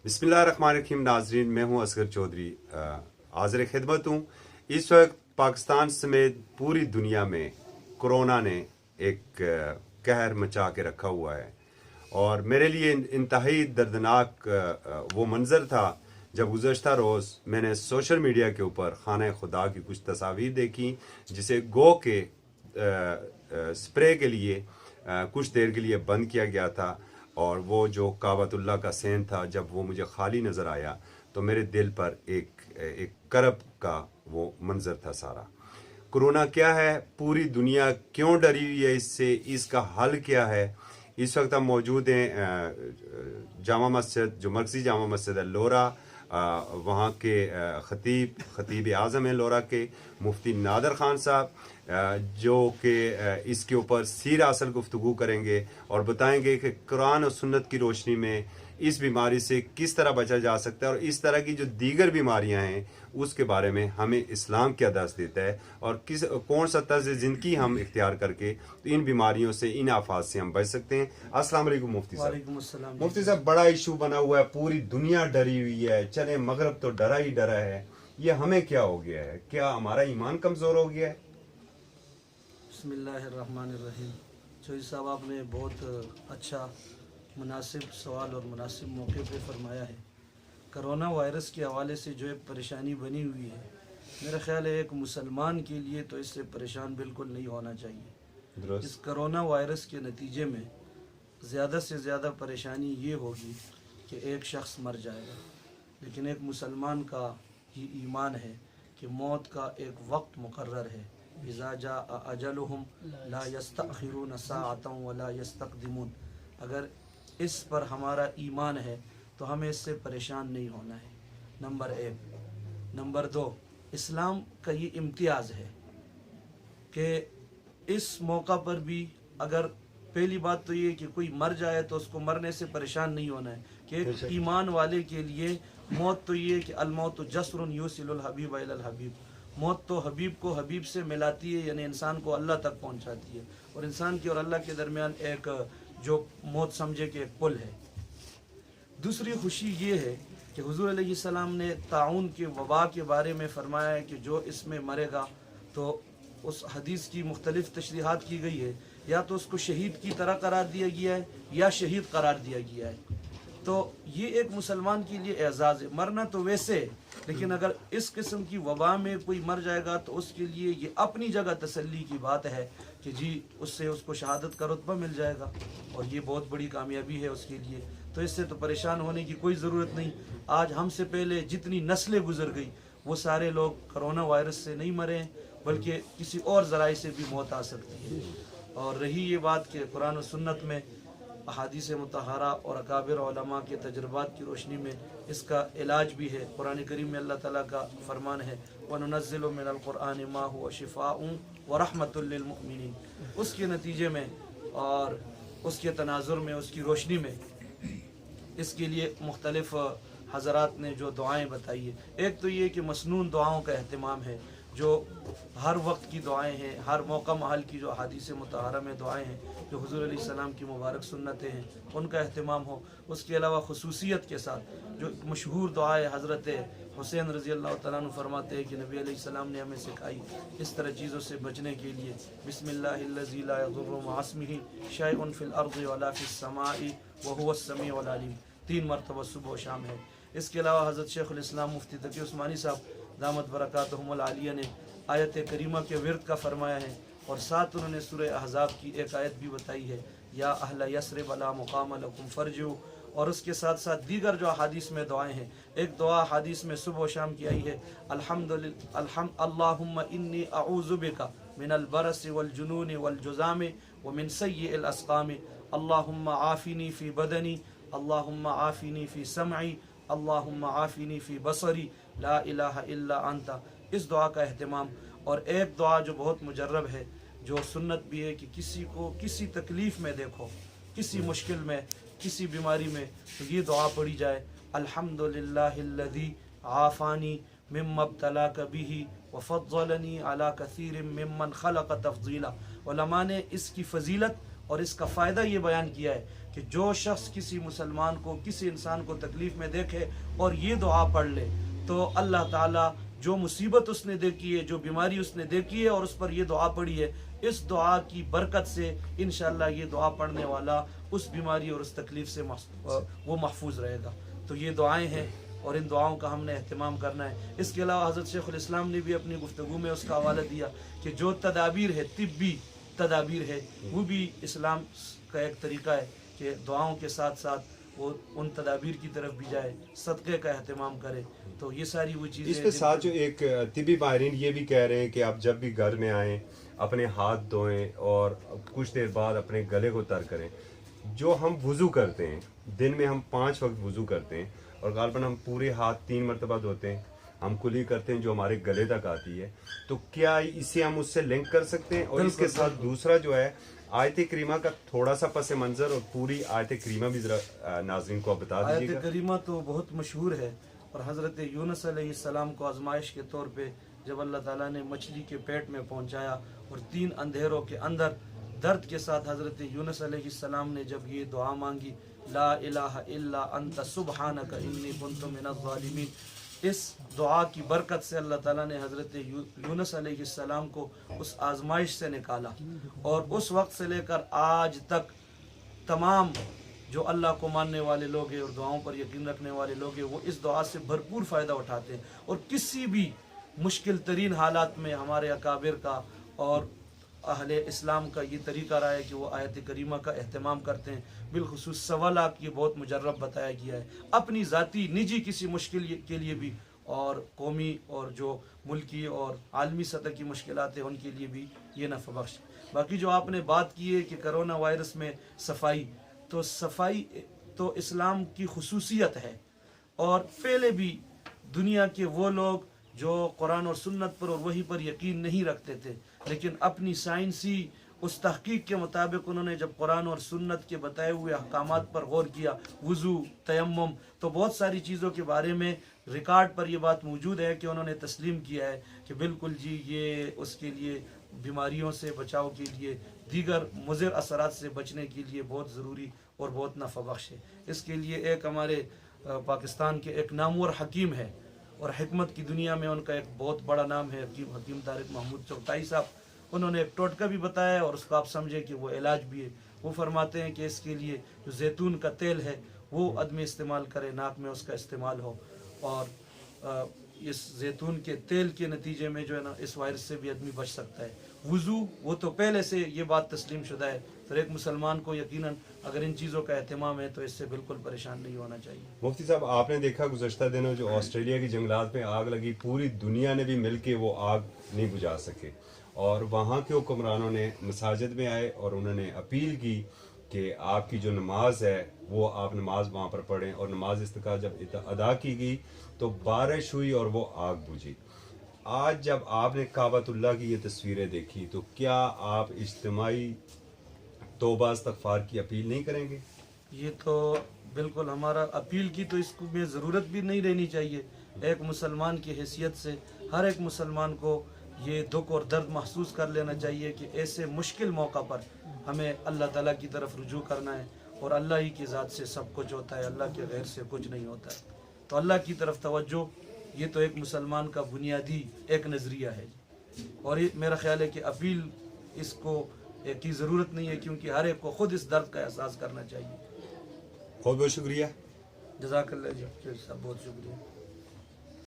बिस्मिल्लाहिर्रहमानिर्रहीम। नाजरीन, मैं हूं असगर चौधरी, हाज़िर खिदमत हूं। इस वक्त पाकिस्तान समेत पूरी दुनिया में कोरोना ने एक कहर मचा के रखा हुआ है और मेरे लिए इंतहाई दर्दनाक वो मंज़र था जब गुज़श्ता रोज़ मैंने सोशल मीडिया के ऊपर खाना खुदा की कुछ तस्वीर देखी जिसे गो के स्प्रे के लिए कुछ देर के लिए बंद किया गया था और वो जो काबतुल्लाह का सेन था, जब वो मुझे खाली नज़र आया तो मेरे दिल पर एक करब का वो मंज़र था सारा। कोरोना क्या है, पूरी दुनिया क्यों डरी हुई है इससे, इसका हल क्या है। इस वक्त हम मौजूद हैं जामा मस्जिद, जो मरकज़ी जामा मस्जिद है लोरा, वहाँ के खतीब आज़म हैं लोरा के, मुफ्ती नादर ख़ान साहब, जो कि इसके ऊपर सीरा असल गुफ्तगू करेंगे और बताएंगे कि कुरान और सुन्नत की रोशनी में इस बीमारी से किस तरह बचा जा सकता है और इस तरह की जो दीगर बीमारियां हैं उसके बारे में हमें इस्लाम क्या दर्स देता है और कौन सा तर्ज ज़िंदगी हम इख्तियार करके तो इन बीमारियों से, इन आफात से हम बच सकते हैं। अस्सलाम वालेकुम मुफ्ती साहब। वालेकुम अस्सलाम। मुफ्ती साहब, बड़ा इशू बना हुआ है, पूरी दुनिया डरी हुई है, चले मगरब तो डरा ही डरा है, ये हमें क्या हो गया है? क्या हमारा ईमान कमज़ोर हो गया है? बिस्मिल्लाहिर्रहमानिर्रहीम। चौधरी साहब, आपने बहुत अच्छा मुनासिब सवाल और मुनासिब मौके पे फरमाया है। करोना वायरस के हवाले से जो एक परेशानी बनी हुई है, मेरा ख्याल है एक मुसलमान के लिए तो इससे परेशान बिल्कुल नहीं होना चाहिए। इस करोना वायरस के नतीजे में ज़्यादा से ज़्यादा परेशानी ये होगी कि एक शख्स मर जाएगा, लेकिन एक मुसलमान का ही ईमान है कि मौत का एक वक्त मुकर्रर है। इज़ा जाअ अजलुहुम ला यस्तअखिरून साअतन वला यस्तक़दिमून। अगर इस पर हमारा ईमान है तो हमें इससे परेशान नहीं होना है, नंबर एक। नंबर दो, इस्लाम का ये इम्तियाज़ है कि इस मौका पर भी अगर पहली बात तो ये कि कोई मर जाए तो उसको मरने से परेशान नहीं होना है कि एक ईमान वाले के लिए मौत तो ये कि अलमौत जस्रुन युसिलुल हबीब इलल हबीब, मौत तो हबीब को हबीब से मिलाती है, यानी इंसान को अल्लाह तक पहुंचाती है और इंसान के और अल्लाह के दरमियान एक जो मौत समझे कि एक पुल है। दूसरी खुशी ये है कि हुजूर अलैहिस्सलाम ने ताउन के वबा के बारे में फरमाया है कि जो इसमें मरेगा तो उस हदीस की मुख्तलिफ तशरीहात की गई है, या तो उसको शहीद की तरह करार दिया गया है या शहीद करार दिया गया है। तो ये एक मुसलमान के लिए एजाज़ है। मरना तो वैसे है, लेकिन अगर इस किस्म की वबा में कोई मर जाएगा तो उसके लिए ये अपनी जगह तसल्ली की बात है कि जी उससे उसको शहादत का रुतबा मिल जाएगा और ये बहुत बड़ी कामयाबी है उसके लिए। तो इससे तो परेशान होने की कोई ज़रूरत नहीं। आज हमसे पहले जितनी नस्लें गुजर गई वो सारे लोग करोना वायरस से नहीं मरे हैं, बल्कि किसी और ज़राए से भी मौत आ सकती है। और रही ये बात कि कुरान और सुन्नत में अहादीस मुतहरा और अकाबिर उलमा के तजर्बात की रोशनी में इसका इलाज भी है। कुरान करीम में अल्लाह ताला का फरमान है, वनुनज़्ज़िलु मिनल कुरआनि मा हुवा शिफ़ाउन व रहमतुल लिल मुमिनीन। उसके नतीजे में और उसके तनाजुर में, उसकी रोशनी में इसके लिए मुख्तलिफ हज़रात ने जो दुआएँ बताई है, एक तो ये कि मसनून दुआओं का अहतमाम है, जो हर वक्त की दुआएं हैं, हर मौका महल की जो हदीस मुतहरा में दुआएं हैं, जो हुज़ूर अलैहिस्सलाम की मुबारक सुन्नतें हैं, उनका अहतमाम हो। उसके अलावा खुसूसियत के साथ जो मशहूर दुआ है, हज़रत हुसैन रज़ी अल्लाह तआला अन्हु फरमाते हैं कि नबी अलैहिस्सलाम ने हमें सिखाई इस तरह चीज़ों से बचने के लिए, बिस्मिल्लाहिल्लज़ी ला यज़ुर्रु मअ इस्मिही शैउन फिल अर्ज़ि वला फिस समाई व हुवस समीउल अलीम, 3 मरतबा सुबह व शाम है। इसके अलावा हज़रत शेखुल इस्लाम मुफ्ती तकी उस्मानी साहब दामत बरकातहुमुल आलिया ने आयत करीमा के विर्द का फरमाया है और साथ उन्होंने सूरह अहज़ाब की एक आयत भी बताई है, या अहल यस्रिब ला मुकाम लकुम फरजू। और उसके साथ साथ दीगर जो अहादीस में दुआएं हैं, एक दुआ हदीस में सुबह शाम की आई है, अल्लाहुम्मा इन्नी अऊज़ु बिका मिनल बरस वल जुनून वल जुज़ाम व मिन सय्यिल अस्क़ाम, अल्लाहुम्मा आफ़िनी फ़ी बदनी, अल्लाहुम्मा आफ़िनी फ़ी समई, अल्लाहुम्मा आफ़िनी फ़ी बसरी, ला इलाहा इल्ला अंता। इस दुआ का अहतमाम। और एक दुआ जो बहुत मुजर्रब है, जो सुन्नत भी है कि किसी को किसी तकलीफ़ में देखो, किसी मुश्किल में, किसी बीमारी में, तो ये दुआ पढ़ी जाए, अल्हम्दुलिल्लाहिल्लज़ी आफ़ानी मिम्मा इब्तलाक बिही व फ़ज़्ज़लनी अला कसीरिम मिम्मन ख़लक़ तफ़ज़ीला। उलमा ने इसकी फ़जीलत اور اس کا فائدہ یہ بیان کیا ہے کہ جو شخص کسی مسلمان کو کسی انسان کو تکلیف میں دیکھے اور یہ دعا پڑھ لے تو اللہ تعالیٰ جو مصیبت اس نے دیکھی ہے جو بیماری اس نے دیکھی ہے اور اس پر یہ دعا پڑھی ہے اس دعا کی برکت سے انشاءاللہ یہ دعا پڑھنے والا اس بیماری اور اس تکلیف سے وہ محفوظ رہے گا. تو یہ دعائیں ہیں اور ان دعاؤں کا ہم نے اہتمام کرنا ہے. اس کے علاوہ حضرت شیخ الاسلام نے بھی اپنی گفتگو میں اس کا حوالہ دیا کہ جو تدابیر ہے طبی تدابیر ہے وہ بھی اسلام کا ایک طریقہ ہے کہ دعاؤں کے ساتھ ساتھ وہ ان تدابیر کی طرف بھی جائے صدقے کا اہتمام کرے. تو یہ ساری وہ چیزیں اس کے ساتھ جو ایک طبی ماہرین یہ بھی کہہ رہے ہیں کہ آپ جب بھی گھر میں آئیں اپنے ہاتھ دھوئیں اور کچھ دیر بعد اپنے گلے کو تر کریں. جو ہم وضو کرتے ہیں دن میں ہم 5 وقت وضو کرتے ہیں اور غالباً ہم پورے ہاتھ 3 مرتبہ دھوتے ہیں. ہم کلی کرتے ہیں جو ہمارے گلے تک آتی ہے. تو کیا اسے ہم اس سے لنک کر سکتے ہیں؟ اور اس کے ساتھ دوسرا جو ہے آیت کریمہ کا تھوڑا سا پس منظر اور پوری آیت کریمہ بھی ذرا ناظرین کو بتا دیجیے گا. آیت کریمہ تو بہت مشہور ہے اور حضرت یونس علیہ السلام کو آزمائش کے طور پہ جب اللہ تعالیٰ نے مچھلی کے پیٹ میں پہنچایا اور 3 اندھیروں کے اندر درد کے ساتھ حضرت یونس علیہ السلام نے جب یہ دعا مانگی لا الہ الا انت سبحانک انی کنت من الظالمین، اس دعا کی برکت سے اللہ تعالیٰ نے حضرت یونس علیہ السلام کو اس آزمائش سے نکالا. اور اس وقت سے لے کر آج تک تمام جو اللہ کو ماننے والے لوگ ہیں اور دعاؤں پر یقین رکھنے والے لوگ ہیں وہ اس دعا سے بھرپور فائدہ اٹھاتے ہیں. اور کسی بھی مشکل ترین حالات میں ہمارے اکابر کا اور اہل اسلام کا یہ طریقہ رہا ہے کہ وہ آیت کریمہ کا اہتمام کرتے ہیں. بالخصوص 1.25 لاکھ یہ بہت مجرب بتایا گیا ہے اپنی ذاتی نجی کسی مشکل کے لیے بھی اور قومی اور جو ملکی اور عالمی سطح کی مشکلات ہیں ان کے لیے بھی یہ نفع بخش. باقی جو آپ نے بات کی ہے کہ کرونا وائرس میں صفائی تو اسلام کی خصوصیت ہے. اور پہلے بھی دنیا کے وہ لوگ جو قرآن اور سنت پر اور وحی پر یقین نہیں رکھتے تھے لیکن اپنی سائنسی اس تحقیق کے مطابق انہوں نے جب قرآن اور سنت کے بتائے ہوئے احکامات پر غور کیا وضو تیمم تو بہت ساری چیزوں کے بارے میں ریکارڈ پر یہ بات موجود ہے کہ انہوں نے تسلیم کیا ہے کہ بالکل جی یہ اس کے لیے بیماریوں سے بچاؤ کے لیے دیگر مضر اثرات سے بچنے کے لیے بہت ضروری اور بہت نفع بخش ہے. اس کے لیے ایک ہمارے پاکستان کے ایک نامور حکیم ہے اور حکمت کی دنیا میں ان کا ایک بہت بڑا نام ہے حکیم طارق محمود چغتائی صاحب. انہوں نے ایک ٹوٹکا بھی بتایا ہے اور اس کو آپ سمجھیں کہ وہ علاج بھی ہے. وہ فرماتے ہیں کہ اس کے لیے جو زیتون کا تیل ہے وہ آدمی استعمال کرے ناک میں اس کا استعمال ہو اور اس زیتون کے تیل کے نتیجے میں جو ہے نا اس وائرس سے بھی آدمی بچ سکتا ہے. وضو وہ تو پہلے سے یہ بات تسلیم شدہ ہے تو ایک مسلمان کو یقیناً اگر ان چیزوں کا اہتمام ہے تو اس سے بالکل پریشان نہیں ہونا چاہیے. مفتی صاحب آپ نے دیکھا گزشتہ دنوں جو آسٹریلیا کی جنگلات میں آگ لگی پوری دنیا نے بھی مل کے وہ آگ نہیں بجھا سکے اور وہاں کے حکمرانوں نے مساجد میں آئے اور انہوں نے اپیل کی کہ آپ کی جو نماز ہے وہ آپ نماز وہاں پر پڑھیں اور نماز استسقاء جب ادا کی گئی تو بارش ہوئی اور وہ آگ بجھی. آج جب آپ نے کعبۃ اللہ کی یہ تصویریں دیکھی تو کیا آپ اجتماعی توبہ استغفار کی اپیل نہیں کریں گے؟ یہ تو بالکل ہمارا اپیل کی تو اس میں ضرورت بھی نہیں رہنی چاہیے. ایک مسلمان کی حیثیت سے ہر ایک مسلمان کو یہ دکھ اور درد محسوس کر لینا چاہیے کہ ایسے مشکل موقع پر ہمیں اللہ تعالیٰ کی طرف رجوع کرنا ہے اور اللہ ہی کی ذات سے سب کچھ ہوتا ہے, اللہ کے غیر سے کچھ نہیں ہوتا ہے. تو اللہ کی طرف توجہ یہ تو ایک مسلمان کا بنیادی ایک نظریہ ہے اور یہ میرا خیال ہے کہ اپیل اس کو کی ضرورت نہیں ہے کیونکہ ہر ایک کو خود اس درد کا احساس کرنا چاہیے. بہت بہت شکریہ. جزاک اللہ جی صاحب, بہت شکریہ.